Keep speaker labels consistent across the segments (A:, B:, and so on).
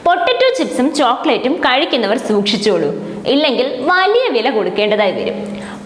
A: Potato ചിപ്സും ചോക്ലേറ്റും കഴിക്കുന്നവർ സൂക്ഷിച്ചോളൂ, ഇല്ലെങ്കിൽ വലിയ വില കൊടുക്കേണ്ടതായി വരും.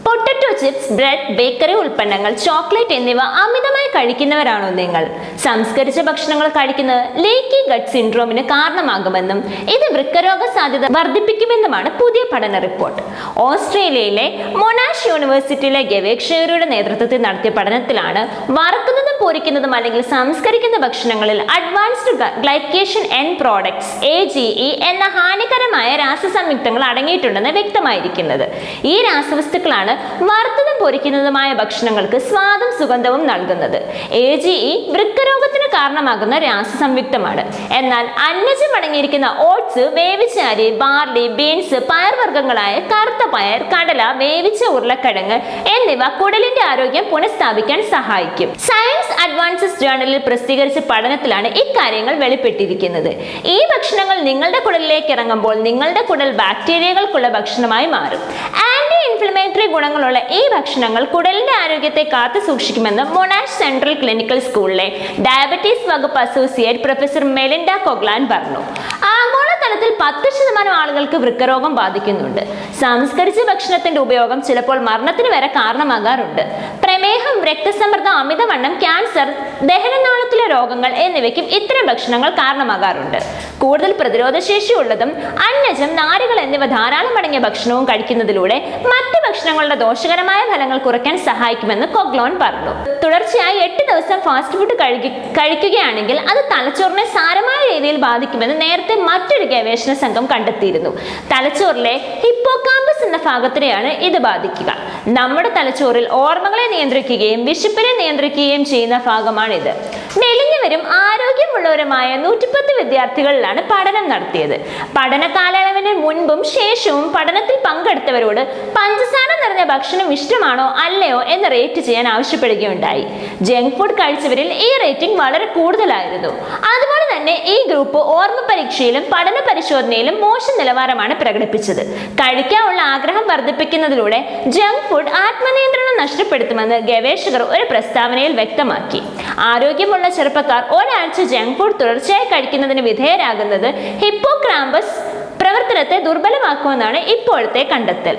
A: പൊട്ടറ്റോ ചിപ്സ്, ബ്രെഡ്, ബേക്കറി ഉൽപ്പന്നങ്ങൾ, ചോക്ലേറ്റ് എന്നിവ അമിതമായി കഴിക്കുന്നവരാണോ നിങ്ങൾ? സംസ്കരിച്ച ഭക്ഷണങ്ങൾ കഴിക്കുന്നത് ലീക്കി ഗട്ട് സിൻഡ്രോമിന് കാരണമാകുമെന്നും ഇത് വൃക്കരോഗ സാധ്യത വർദ്ധിപ്പിക്കുമെന്നുമാണ് പുതിയ പഠന റിപ്പോർട്ട്. ഓസ്ട്രേലിയയിലെ മൊനാഷ് യൂണിവേഴ്സിറ്റിയിലെ ഗവേഷകരുടെ നേതൃത്വത്തിൽ നടത്തിയ പഠനത്തിലാണ് വറുക്കുന്നതും പൊരിക്കുന്നതും അല്ലെങ്കിൽ സംസ്കരിക്കുന്ന ഭക്ഷണങ്ങളിൽ advanced glycation end products AGE എന്ന ഹാനികരമായ രാസസംയുക്തങ്ങൾ അടങ്ങിയിട്ടുണ്ടെന്ന് വ്യക്തമായിരിക്കുന്നത്. ഈ രാസവസ്തുക്കളാണ് വറുത്തതും പൊരിക്കുന്നതുമായ ഭക്ഷണങ്ങൾക്ക് സ്വാദും സുഗന്ധവും നൽകുന്നത്. AGE വൃക്കരോഗത്തിന് കാരണമാകുന്ന രാസസംയുക്തമാണ്. എന്നാൽ അന്നജം അടങ്ങിയിരിക്കുന്ന ഓട്സ്, വേവിച്ച അരി, ബാർലി, ബീൻസ്, പയർവർഗ്ഗങ്ങളായ കറുത്ത പയർ, കടല, വേവിച്ച ഉരുളക്കിഴങ്ങ് എന്നിവ കുടലിന്റെ ആരോഗ്യം പുനഃസ്ഥാപിക്കാൻ സഹായിക്കും. സയൻസ് അഡ്വാൻസസ് ജേർണലിൽ പ്രസിദ്ധീകരിച്ച പഠനത്തിലാണ് ഇക്കാര്യങ്ങൾ വെളിപ്പെട്ടിരിക്കുന്നത്. ഈ ഭക്ഷണങ്ങൾ നിങ്ങളുടെ കുടലിലേക്ക് ഇറങ്ങുമ്പോൾ നിങ്ങളുടെ കുടൽ ബാക്ടീരിയകൾക്കുള്ള ഭക്ഷണമായി മാറും. ഇൻഫ്ലമേറ്ററി ഗുണങ്ങളുള്ള ഈ ഭക്ഷണങ്ങൾ കുടലിന്റെ ആരോഗ്യത്തെ കാത്തു സൂക്ഷിക്കുമെന്ന് മൊനാഷ് സെൻട്രൽ ക്ലിനിക്കൽ സ്കൂളിലെ ഡയബറ്റീസ് വകുപ്പ് അസോസിയേറ്റ് പ്രൊഫസർ മെലിൻഡ കൊഗ്ലാൻ പറഞ്ഞു. ആഗോളതലത്തിൽ 10% ആളുകൾക്ക് വൃക്കരോഗം ബാധിക്കുന്നുണ്ട്. സംസ്കരിച്ച ഭക്ഷണത്തിന്റെ ഉപയോഗം ചിലപ്പോൾ മരണത്തിന് വരെ കാരണമാകാറുണ്ട്. പ്രമേഹം, രക്തസമ്മർദ്ദം, അമിതവണ്ണം, ക്യാൻസർ, ദഹനനാളത്തിലെ രോഗങ്ങൾ എന്നിവയ്ക്കും ഇത്തരം ഭക്ഷണങ്ങൾ കാരണമാകാറുണ്ട്. കൂടുതൽ പ്രതിരോധശേഷിയുള്ളതും അന്നജം, നാരുകൾ എന്നിവ ധാരാളം അടങ്ങിയ ഭക്ഷണവും കഴിക്കുന്നതിലൂടെ മറ്റ് ഭക്ഷണങ്ങളുടെ ദോഷകരമായ ഫലങ്ങൾ കുറയ്ക്കാൻ സഹായിക്കുമെന്ന് കൊഗ്ലോൺ പറഞ്ഞു. തുടർച്ചയായി 8 ദിവസം ഫാസ്റ്റ് ഫുഡ് കഴിക്കുകയാണെങ്കിൽ അത് തലച്ചോറിനെ സാരമായ രീതിയിൽ ബാധിക്കുമെന്ന് നേരത്തെ മറ്റൊരു ഗവേഷണ സംഘം കണ്ടെത്തിയിരുന്നു. തലച്ചോറിലെ ഹിപ്പോകാമ്പസ് എന്ന ഭാഗത്തിനെയാണ് ഇത് ബാധിക്കുക. നമ്മുടെ തലച്ചോറിൽ ഓർമ്മകളെ നിയന്ത്രിക്കുകയും വിശപ്പിനെ നിയന്ത്രിക്കുകയും ചെയ്യുന്ന ഭാഗമാണിത്. മെലിഞ്ഞവരും ആരോഗ്യമുള്ളവരുമായ 110 വിദ്യാർത്ഥികളിലാണ് പഠനം നടത്തിയത്. പഠന കാലയളവിന് മുൻപും ശേഷവും പഠനത്തിൽ പങ്കെടുത്തവരോട് പഞ്ചസാര നിറഞ്ഞ ഭക്ഷണം ഇഷ്ടമാണോ അല്ലയോ എന്ന് റേറ്റ് ചെയ്യാൻ ആവശ്യപ്പെടുകയുണ്ടായി. ജങ്ക് ഫുഡ് കഴിച്ചവരിൽ ഈ റേറ്റിംഗ് വളരെ കൂടുതലായിരുന്നു. അതുപോലെ തന്നെ ഈ ഗ്രൂപ്പ് ഓർമ്മ പരീക്ഷയിലും പഠന പരിശോധനയിലും മോശം നിലവാരമാണ് പ്രകടിപ്പിച്ചത്. കഴിക്കാനുള്ള ആഗ്രഹം വർദ്ധിപ്പിക്കുന്നതിലൂടെ ജങ്ക് ഫുഡ് ആത്മനിയന്ത്രണം നഷ്ടപ്പെടുത്തുമെന്ന് ഗവേഷകർ ഒരു പ്രസ്താവനയിൽ വ്യക്തമാക്കി. ആരോഗ്യമുള്ള ചെറുപ്പക്കാർ ഒരാഴ്ച ജങ്ക് ഫുഡ് തുടർച്ചയായി കഴിക്കുന്നതിന് വിധേയരാകുന്നത് ഹിപ്പോകാമ്പസ് പ്രവർത്തനത്തെ ദുർബലമാക്കുമെന്നാണ് ഇപ്പോഴത്തെ കണ്ടെത്തൽ.